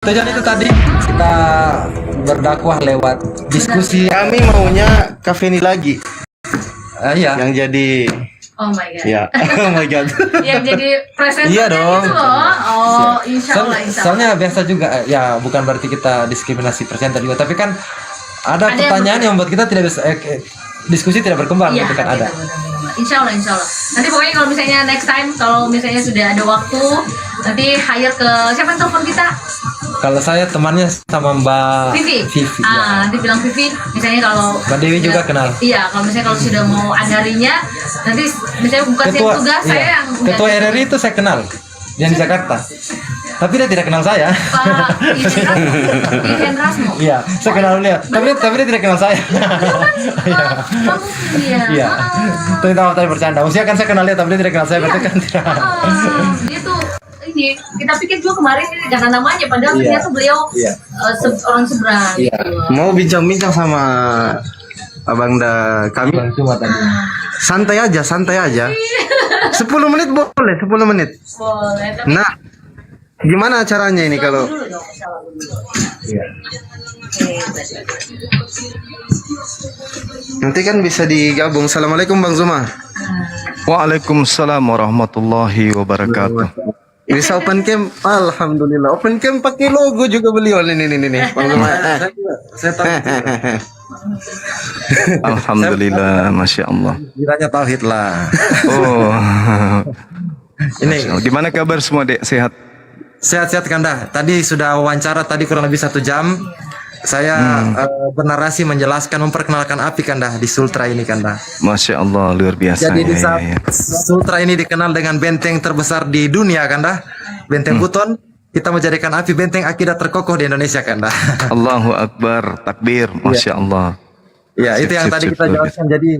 Tujuan itu tadi kita berdakwah lewat diskusi. Kami maunya cafe ini lagi Iya. yang jadi Oh my god. ya oh my god. Yang jadi presenter Iya dong. gitu loh. Oh, insya Allah, insya Allah. Soalnya biasa juga ya, bukan berarti kita diskriminasi presenter juga, tapi kan ada Ada pertanyaan yang membuat kita tidak bisa diskusi tidak berkembang Iya, gitu kan ada. benar-benar. Insya Allah, insya Allah. Nanti pokoknya kalau misalnya next time, kalau misalnya sudah ada waktu, nanti hire ke siapa yang telepon kita? Kalau saya temannya sama Mbak Vivi. Vivi. Ya. Nanti bilang Vivi, misalnya kalau Mbak Dewi juga kenal. Iya, kalau misalnya kalau sudah mau adarinya, nanti misalnya bukan saya yang tugas, saya yang Ketua RRI itu saya kenal yang di Jakarta. Tapi dia tidak kenal saya. Pak Ihen Rasmo. Iya, saya kenal dia. Tapi dia tidak kenal saya. Iya. Iya. Tapi tahu tadi bercanda. Maksudnya kan saya kenal dia, tapi dia tidak kenal saya. Berarti kan tidak. Dia tuh ini kita pikir juga kemarin ini karena namanya, padahal Iya. ternyata beliau Iya. orang seberang. Iya. Gitu. Mau bincang-bincang sama Abang kami. Cuma tadi. Santai aja, santai aja. 10 menit boleh, 10 menit. Boleh. Tapi Nah, gimana caranya ini kalau dulu dong, salah dulu. Iya. nanti kan bisa digabung. Assalamualaikum Bang Zuma. Waalaikumsalam warahmatullahi wabarakatuh. Bisa open cam, alhamdulillah. Open cam pakai logo juga beliau ini Bang Zuma. Saya tahu. Alhamdulillah, masya Allah. Kiranya tauhid lah. Oh, Ini gimana kabar semua dek? Sehat? sehat-sehat Kanda. Tadi sudah wawancara tadi kurang lebih 1 jam. Saya bernarasi menjelaskan memperkenalkan api Kanda di Sultra ini Kanda. Masya Allah, luar biasa. Jadi di Ya, saat ya, ya. Sultra ini dikenal dengan benteng terbesar di dunia Kanda, benteng Buton, kita menjadikan api benteng akidah terkokoh di Indonesia Kanda. Allahu Akbar, takbir, masya Allah. Ya, itu yang Sip, tadi sip, kita luar jelaskan. Jadi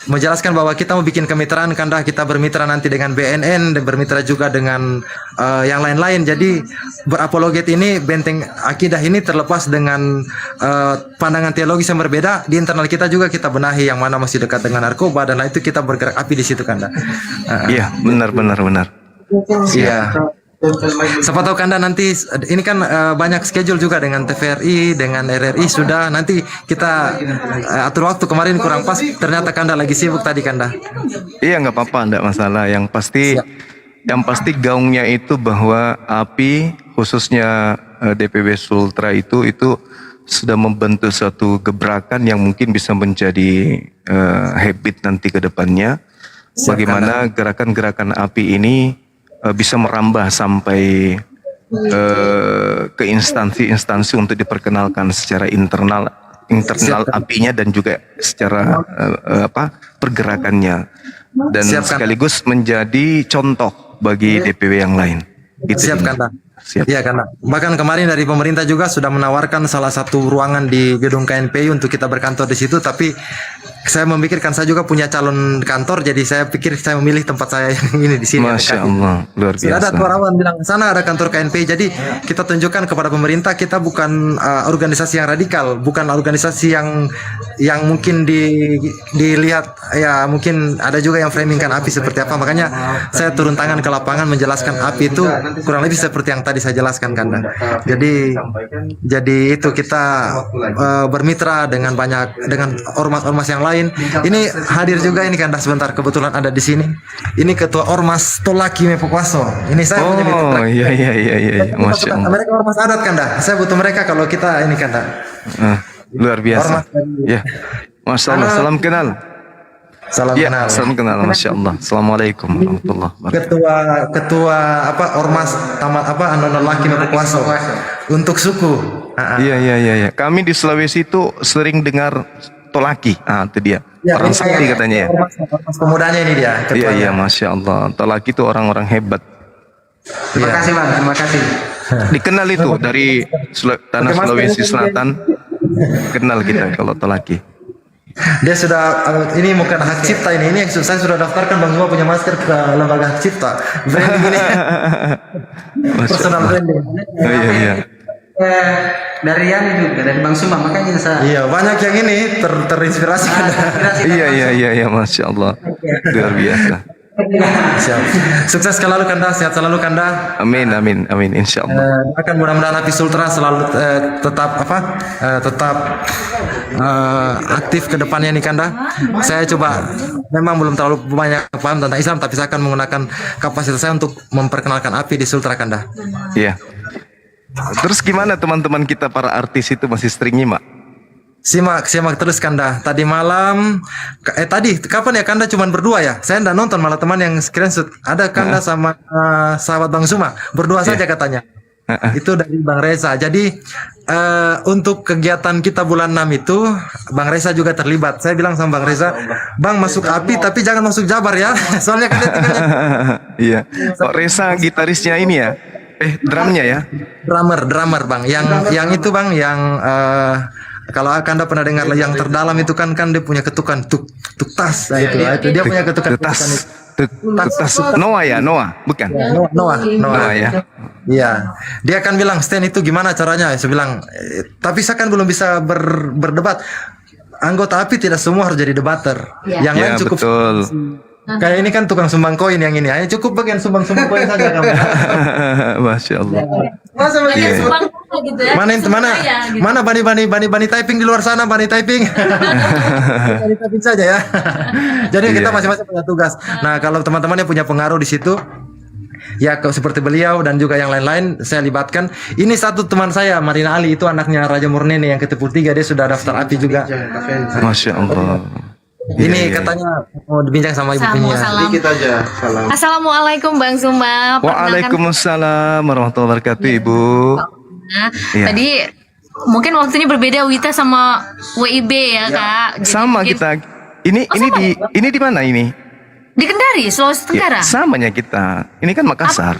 menjelaskan bahwa kita mau bikin kemitraan Kanda, kita bermitra nanti dengan BNN dan bermitra juga dengan yang lain-lain. Jadi berapologet ini, benteng akidah ini terlepas dengan pandangan teologis yang berbeda. Di internal kita juga kita benahi yang mana masih dekat dengan narkoba dan lain itu kita bergerak api di situ Kanda. Iya, benar, benar, benar. Iya. Siapa tahu Kanda nanti ini kan banyak schedule juga dengan TVRI, dengan RRI sudah nanti kita atur waktu. Kemarin kurang pas, ternyata Kanda lagi sibuk tadi Kanda. Iya, nggak apa-apa, nggak masalah. Yang pasti gaungnya itu bahwa API khususnya DPW Sultra itu sudah membentuk suatu gebrakan yang mungkin bisa menjadi habit nanti ke depannya. Bagaimana gerakan-gerakan API ini bisa merambah sampai ke instansi-instansi untuk diperkenalkan secara internal apinya dan juga secara pergerakannya, dan sekaligus menjadi contoh bagi DPW yang lain. Gitu, Siap Ini. Kanda. Siap. Iya Kanda. Bahkan kemarin dari pemerintah juga sudah menawarkan salah satu ruangan di gedung KNPI untuk kita berkantor di situ. Tapi saya memikirkan saya juga punya calon kantor, jadi saya pikir saya memilih tempat saya yang ini di sini. Masya Allah, luar Sudah ada biasa. wartawan bilang sana ada kantor KNPI. Jadi kita tunjukkan kepada pemerintah kita bukan organisasi yang radikal, bukan organisasi yang mungkin dilihat ya, mungkin ada juga yang framingkan API seperti apa. Makanya saya turun tangan ke lapangan menjelaskan API itu kurang lebih seperti yang tadi saya jelaskan Kanda. Jadi itu kita bermitra dengan ormas-ormas yang lain. Ini hadir juga ini Kanda, sebentar kebetulan ada di sini. Ini ketua Ormas Tolaki Mepokwaso. Ini saya punya mitra. Oh iya, masya Allah. Mereka ormas adat Kanda. Saya butuh mereka kalau kita ini Kanda. Luar biasa. Ya, masya Allah. Salam kenal. Salam Ya, kenal. salam kenal. Masya Allah. Assalamualaikum warahmatullahi wabarakatuh. Ketua Ormas Taman Anono Laki Mepokwaso untuk suku. Iya. Kami di Sulawesi itu sering dengar Tolaki. Itu dia. Orang sakti katanya ya. Ormas pemudanya ini dia. Iya, masya Allah. Tolaki itu orang-orang hebat. Terima kasih Bang, terima kasih. Dikenal itu dari tanah Sulawesi Selatan. Kenal kita kalau Tolaki. Dia sudah ini bukan hak cipta ini yang saya sudah daftarkan Bang Zuma punya masker ke lembaga hak cipta. Branding ini. Personal branding. Oh, iya. Dari yang juga dari Bang Suma, makanya saya Iya, banyak yang ini terinspirasi kan. Iya, masya Allah. Luar biasa. Siap. Sukses selalu Kanda, sehat selalu Kanda. Amin, amin, amin, insya Allah. Akan mudah-mudahan api Sultra selalu tetap aktif ke depannya nih Kanda. Saya coba memang belum terlalu banyak paham tentang Islam, tapi saya akan menggunakan kapasitas saya untuk memperkenalkan api di Sultra Kanda. Iya. Terus gimana teman-teman kita para artis itu masih sering nyimak? Simak terus Kanda. Tadi malam, tadi kapan ya Kanda cuman berdua ya? Saya nggak nonton, malah teman yang screenshot ada Kanda sama sahabat Bang Suma berdua saja katanya. Itu dari Bang Reza. Jadi untuk kegiatan kita bulan 6 itu Bang Reza juga terlibat. Saya bilang sama Bang Reza, Bang masuk api tapi jangan masuk Jabar ya. Soalnya kan dia tinggalnya Iya. Kok Reza gitarisnya ini ya? Drumnya ya? drummer Bang. Yang itu Bang yang kalau Anda pernah dengar yang terdalam itu kan dia punya ketukan tuk tas. Nah, itu dia punya ketukan Tas. tas. Noah ya, Noah, bukan? Noah ya. Iya, dia akan bilang Stan itu gimana caranya? Saya bilang, tapi saya kan belum bisa berdebat. Anggota api tidak semua harus jadi debater. Yang lain Ya, cukup. betul. Kayak ini kan tukang sumbang koin yang ini, hanya cukup bagian sumbang koin saja kamu. Masya Allah. Masa Banyak begitu? sumbang gitu ya. Mana bani typing di luar sana, bani typing. Bani typing saja ya. Jadi kita masing-masing punya tugas. Nah, kalau teman-teman yang punya pengaruh di situ, ya seperti beliau dan juga yang lain-lain saya libatkan. Ini satu teman saya, Marina Ali, itu anaknya Raja Murnene yang ke-3, dia sudah daftar api juga. Masya Allah. Ini katanya mau dibincang sama ibu Salam. punya. Dikit aja. Salam. Assalamualaikum Bang Suma. Waalaikumsalam warahmatullahi wabarakatuh, Ibu. Nah, Iya. tadi mungkin waktunya berbeda Wita sama WIB ya Kak. Jadi Sama mungkin kita. Ini di mana ini? di Kendari, Sulawesi Tenggara. Samanya kita. Ini kan Makassar.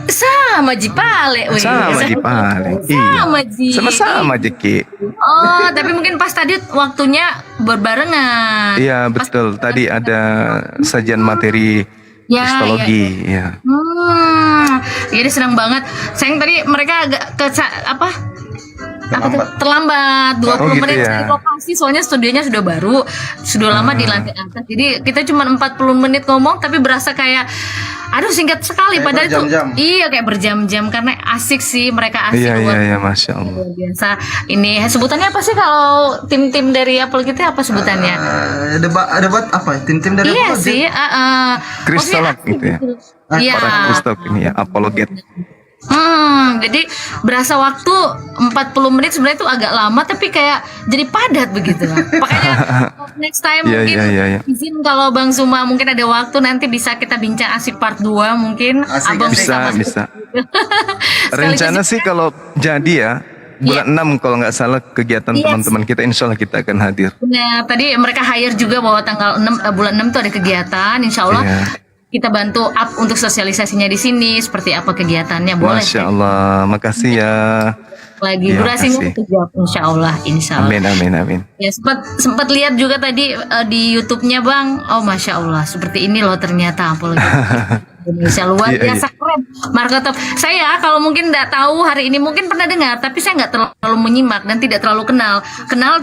Sama Jipale. weh. Sama di Paling. Iya. Sama Ji. Sama-sama Jeki. Oh, tapi mungkin pas tadi waktunya berbarengan. Iya betul. Tadi ada sajian materi Ya, kristologi. Ya. Jadi senang banget. Sayang tadi mereka agak terlambat 20 Oh, gitu menit ya. dari lokasi, soalnya studionya sudah baru, sudah lama di lantai atas. Jadi kita cuma 40 menit ngomong tapi berasa kayak aduh singkat sekali, padahal itu iya kayak berjam-jam karena asik sih, mereka asik Iya, Masya Allah. luar biasa. Ini sebutannya apa sih kalau tim-tim dari Apple kita, apa sebutannya? Debat apa? Tim-tim dari Iya apa? sih, Kristolog gitu ya. Iya. Orang Kristolog ini ya, apologet. Jadi berasa waktu 40 menit sebenarnya itu agak lama tapi kayak jadi padat begitu. Makanya next time Iya, mungkin iya. izin kalau Bang Suma mungkin ada waktu nanti bisa kita bincang asik part 2 mungkin. Abang Bisa. Rencana sih kalau jadi ya, bulan 6 kalau nggak salah kegiatan Yes. teman-teman kita, insya Allah kita akan hadir. Nah, tadi mereka hire juga bahwa tanggal 6 bulan 6 tuh ada kegiatan, insya Allah Iya. kita bantu up untuk sosialisasinya di sini seperti apa kegiatannya, boleh. Masya Allah, makasih ya. Lagi Iya, durasinya makasih. 1 jam, insya Allah. Amin. Ya sempat lihat juga tadi di YouTube-nya Bang. Oh Masya Allah, seperti ini loh ternyata apalagi Indonesia luar Iya, biasa keren. Marco Top. Saya kalau mungkin nggak tahu hari ini mungkin pernah dengar, tapi saya nggak terlalu menyimak dan tidak terlalu kenal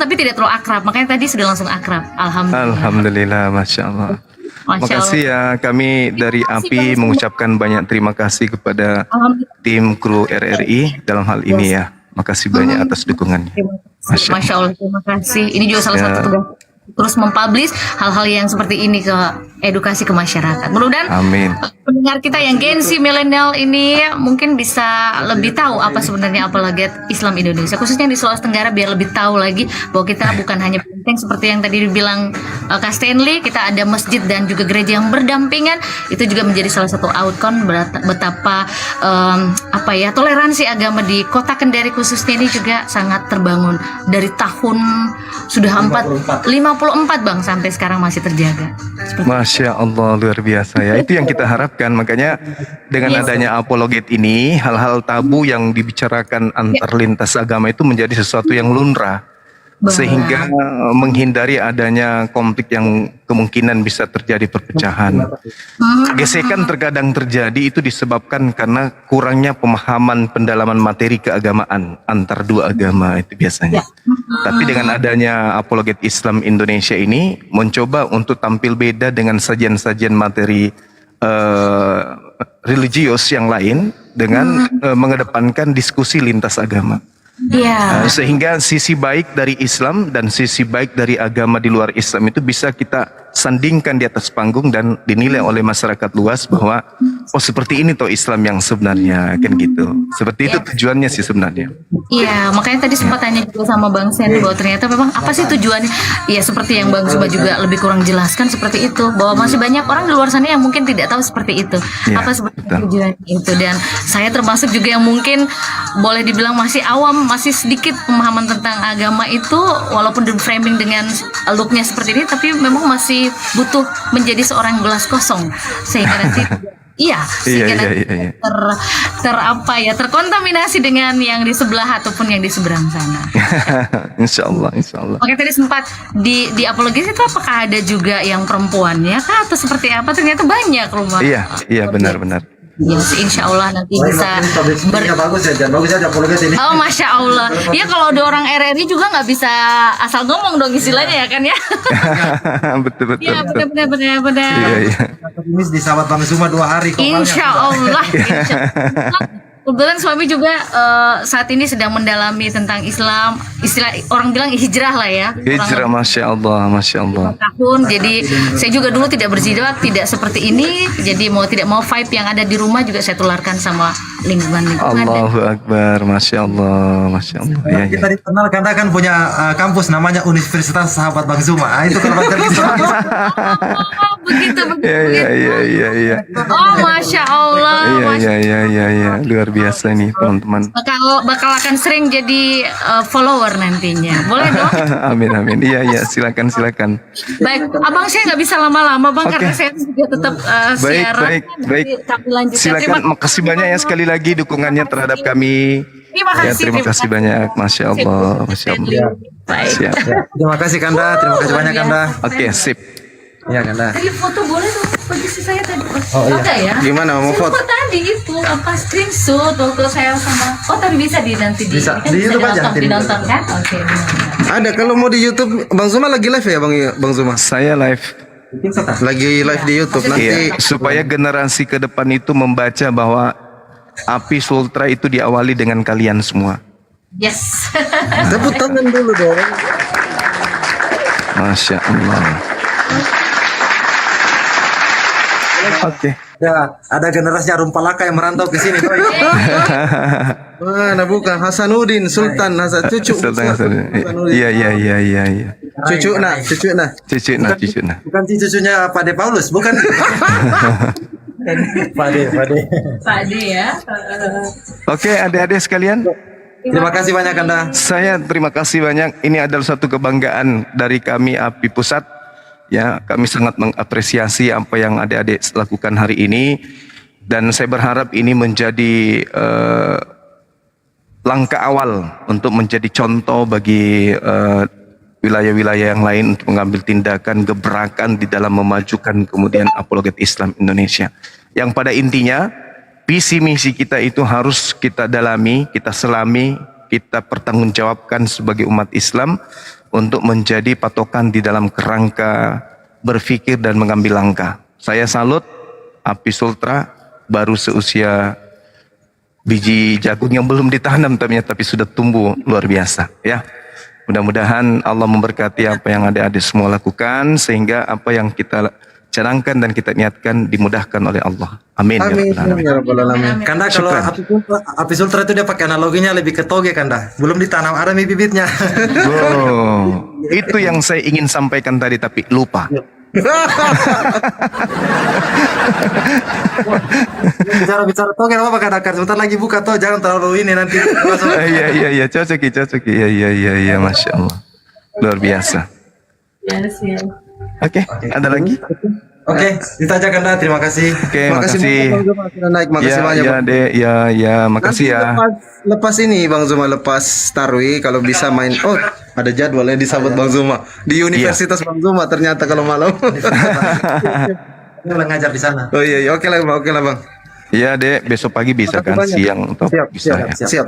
tapi tidak terlalu akrab. Makanya tadi sudah langsung akrab. Alhamdulillah. Alhamdulillah, Masya Allah. Masya Makasih ya, kami dari API mengucapkan banyak terima kasih kepada Alhamdulillah. tim kru RRI dalam hal ini ya. Makasih banyak atas dukungannya. Masya Allah, terima kasih. Ini juga salah satu tugas terus mempublish hal-hal yang seperti ini ke edukasi ke masyarakat. Mudah-mudahan Amin. pendengar kita yang Gen Z milenial ini mungkin bisa lebih tahu apa sebenarnya apologet Islam Indonesia, khususnya di Sulawesi Tenggara, biar lebih tahu lagi bahwa kita bukan hanya benteng seperti yang tadi dibilang Kak Stanley, kita ada masjid dan juga gereja yang berdampingan. Itu juga menjadi salah satu outcome betapa toleransi agama di Kota Kendari khususnya ini juga sangat terbangun dari tahun sudah 54 Bang, sampai sekarang masih terjaga. Masya Allah, luar biasa ya. Itu yang kita harapkan. Makanya dengan adanya apologet ini, hal-hal tabu yang dibicarakan antar lintas agama itu menjadi sesuatu yang lumrah. sehingga menghindari adanya konflik yang kemungkinan bisa terjadi perpecahan. Gesekan terkadang terjadi itu disebabkan karena kurangnya pemahaman pendalaman materi keagamaan antar dua agama itu biasanya. Tapi dengan adanya Apologet Islam Indonesia ini mencoba untuk tampil beda dengan sajian-sajian materi religius yang lain dengan mengedepankan diskusi lintas agama. Iya. Sehingga sisi baik dari Islam dan sisi baik dari agama di luar Islam itu bisa kita sandingkan di atas panggung dan dinilai oleh masyarakat luas bahwa oh seperti ini toh Islam yang sebenarnya, kan gitu. Seperti itu tujuannya sih sebenarnya. Iya, makanya tadi sempat tanya juga sama Bang Sen bahwa ternyata memang apa sih tujuannya? Iya, seperti yang Bang Zuba juga lebih kurang jelaskan seperti itu, bahwa masih banyak orang di luar sana yang mungkin tidak tahu seperti itu. Iya, Apa sebenarnya betul. tujuan itu, dan saya termasuk juga yang mungkin boleh dibilang masih awam, masih sedikit pemahaman tentang agama itu, walaupun di framing dengan looknya seperti ini, tapi memang masih butuh menjadi seorang gelas kosong sehingga nanti sehingga nanti iya. terkontaminasi dengan yang di sebelah ataupun yang di seberang sana. Insya Allah, insya Allah. Oke, tadi sempat di apologis itu apakah ada juga yang perempuannya kah atau seperti apa? Ternyata banyak rumah. Iya, benar-benar. Ya, insya Allah nanti bisa bagus ya, bagus aja apologet ini. Oh, masya Allah. Ya kalau ada orang RRI juga nggak bisa asal ngomong dong istilahnya ya kan ya. betul. Iya, benar. Iya. Ini di sahabat Bang Zuma 2 hari kok. Insya Allah. Kebetulan suami juga saat ini sedang mendalami tentang Islam, istilah orang bilang hijrah lah ya. Hijrah, masya Allah. Tahun, jadi saya juga dulu tidak berjidat, tidak seperti ini. Jadi mau tidak mau vibe yang ada di rumah juga saya tularkan sama lingkungan. Allahu Akbar, masya Allah. Iya. Kita dikenal karena kan punya kampus namanya Universitas Sahabat Bang Zuma. Itu kalau baca Begitu. Iya. Oh, masya Allah. Iya. Luar biasa nih teman-teman. Bakal akan sering jadi follower nantinya. Boleh dong? Amin. Iya. Silakan. Baik, abang saya nggak bisa lama-lama bang, karena saya juga tetap siaran. Baik. Kami lanjutkan. Silakan. Makasih banyak ya sekali lagi dukungannya terhadap kami. Terima kasih banyak. Masya Allah. Baik. Siap. Terima kasih Kanda, terima kasih banyak Kanda. Oke, sip. Iya Kanda. Tadi foto boleh dong posisi saya tadi. Oh, iya. Ada ya? Gimana mau foto? Tadi itu apa screenshot waktu saya sama. Oh, tapi bisa nanti Bisa. kan Di YouTube aja, dinonton kan? Oke. Ada kalau mau di YouTube Bang Zuma lagi live ya Bang Zuma? Saya live. Lagi live di YouTube nanti. Iya, supaya generasi ke depan itu membaca bahwa api Sultra itu diawali dengan kalian semua. Yes. Tepuk tangan dulu dong. Masya Allah. Oke. Ya, ada generasi Rumpalaka yang merantau ke sini. Mana bukan Hasanuddin Sultan Hasan cucu. Iya. Cucu nah. Cucu nah. Bukan cucunya Pak De Paulus, bukan. Pak De ya. Oke, adik-adik sekalian. Terima kasih banyak Kanda. Saya terima kasih banyak. Ini adalah satu kebanggaan dari kami API Pusat. Ya, kami sangat mengapresiasi apa yang adik-adik lakukan hari ini, dan saya berharap ini menjadi langkah awal untuk menjadi contoh bagi wilayah-wilayah yang lain untuk mengambil tindakan gebrakan di dalam memajukan kemudian apologet Islam Indonesia. Yang pada intinya visi misi kita itu harus kita dalami, kita selami, kita pertanggungjawabkan sebagai umat Islam untuk menjadi patokan di dalam kerangka berpikir dan mengambil langkah. Saya salut API Sultra baru seusia biji jagung yang belum ditanam tapi sudah tumbuh luar biasa ya. Mudah-mudahan Allah memberkati apa yang adik-adik semua lakukan sehingga apa yang kita canangkan dan kita niatkan dimudahkan oleh Allah. Amin. Amin. Ya Rabbal Alamin. Kanda kalau api sultra itu dia pakai analoginya lebih ke toge Kanda. Belum ditanam, ada bibitnya. Oh, itu yang saya ingin sampaikan tadi tapi lupa. Bicara toge apa Kanda? Sebentar lagi buka toh, jangan terlalu ini nanti. Iya, cocok. Iya, Masya Allah. Luar biasa. Oke, ada lagi? Oke, itu aja Kanda. Terima kasih. Oke, makasih. Bang Zuma sudah naik. Makasih banyak. Ya, Dek. Ya, makasih Nanti ya. lepas ini Bang Zuma lepas tarwi kalau bisa main. Oh, Ada jadwalnya di sahabat Bang Zuma. Di Universitas Bang Zuma ternyata kalau malam. Mulai ngajar di sana. Oh iya, oke lah Bang. Iya Dek, besok pagi bisa kan, Makasih banyak. siang atau bisa ya. Siap.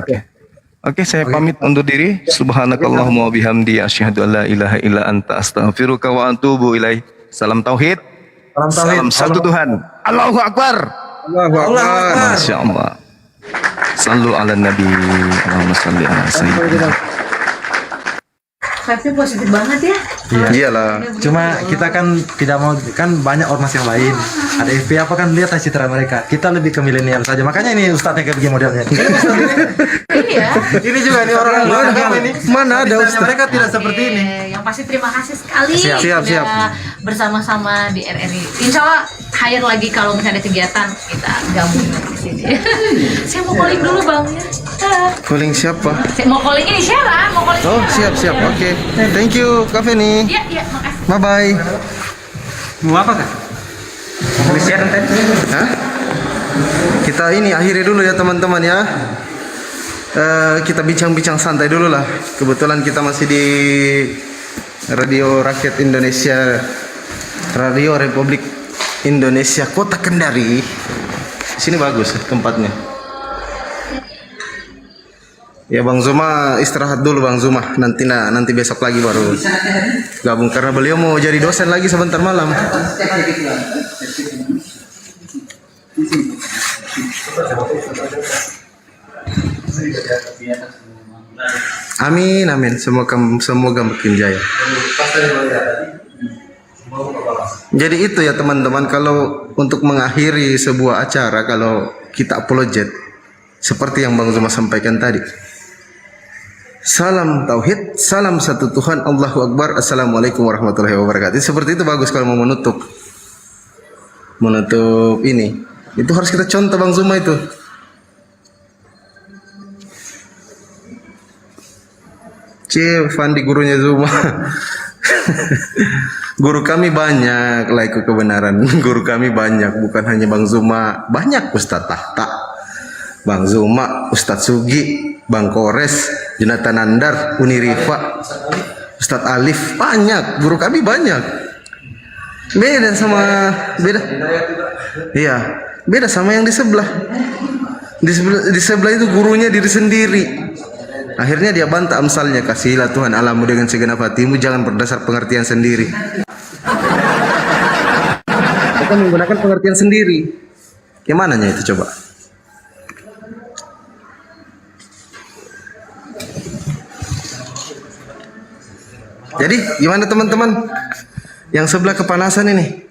Oke, saya pamit undur diri. Subhanakallahumma wa bihamdi asyhadu an la ilaha illa anta astaghfiruka wa atubu ilaih. Salam tauhid. Salam satu Tuhan. Allahu Akbar. Allahu Akbar. Masya Allah. Sallu ala Nabi. Allahumma salli ala Sayyidina. Vibe-nya positif banget ya. Iyalah. Cuma kita kan tidak mau, kan banyak ormas yang lain. Ada FP apa kan, lihat citra mereka. Kita lebih ke milenial saja. Makanya ini ustadznya kayak begini modelnya. Iya. Ini juga nih orang ini. Mana ada Misalnya ustadz? mereka tidak seperti ini. Yang pasti terima kasih sekali Siap. sudah bersama-sama di RRI. Insya Allah hire lagi kalau misalnya ada kegiatan kita gabung di sini. Saya mau calling dulu bang ya. Calling siapa? Saya mau calling ini Syara, mau calling. Oh, Syara. siap. Oke. Thank you, Kak Feni. Iya, makasih. Bye bye. Mau apa kan? Mau share tadi? Hah? Kita ini akhiri dulu ya teman-teman ya. Kita bincang-bincang santai dulu lah. Kebetulan kita masih di Radio Rakyat Indonesia, Radio Republik Indonesia Kota Kendari. Sini bagus tempatnya. Ya Bang Zuma istirahat dulu Bang Zuma. Nanti besok lagi baru gabung karena beliau mau jadi dosen lagi sebentar malam. Amin. Semoga makin jaya. Jadi itu ya teman-teman, kalau untuk mengakhiri sebuah acara, kalau kita apologet seperti yang Bang Zuma sampaikan tadi. Salam tauhid, salam satu Tuhan, Allahu Akbar, Assalamualaikum warahmatullahi wabarakatuh. Seperti itu bagus kalau mau menutup ini. Itu harus kita contoh Bang Zuma itu. Fandi gurunya Zuma. Guru kami banyak, laiku kebenaran. Guru kami banyak, bukan hanya Bang Zuma. Banyak Ustadz Tahta, Bang Zuma, Ustadz Sugi, Bang Kores, Jonathan Nandar, Uni Rifa, Ustadz Alif. Banyak, guru kami banyak. Beda. Iya, beda sama yang di sebelah. Di sebelah itu gurunya diri sendiri. Akhirnya dia bantah amsalnya, kasihilah Tuhan alamu dengan segenap hatimu, jangan berdasar pengertian sendiri. Kita menggunakan pengertian sendiri. Gimananya itu coba? Jadi gimana teman-teman? Yang sebelah kepanasan ini?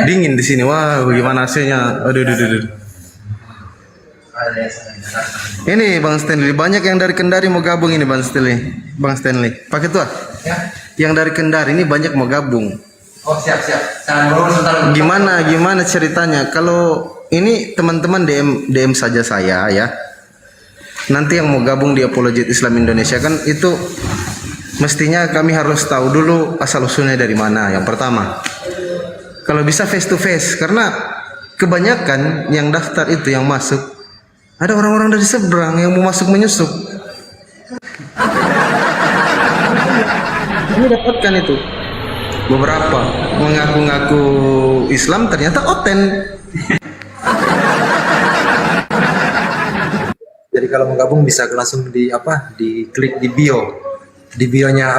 Dingin di sini. Wah, bagaimana AC-nya? Aduh. Ini Bang Stanley, banyak yang dari Kendari mau gabung ini Bang Stanley. Pakai tuh. Yang dari Kendari ini banyak mau gabung. Oh siap. Jangan ngobrol sebentar. Gimana ceritanya? Kalau ini teman-teman DM saja saya ya. Nanti yang mau gabung di Apologet Islam Indonesia kan itu mestinya kami harus tahu dulu asal usulnya dari mana. Yang pertama, kalau bisa face to face, karena kebanyakan yang daftar itu yang masuk ada orang-orang dari seberang yang mau masuk menyusup. Kami dapatkan itu beberapa mengaku-ngaku Islam ternyata oten. Jadi kalau mau gabung bisa langsung di klik di bio. Di bionya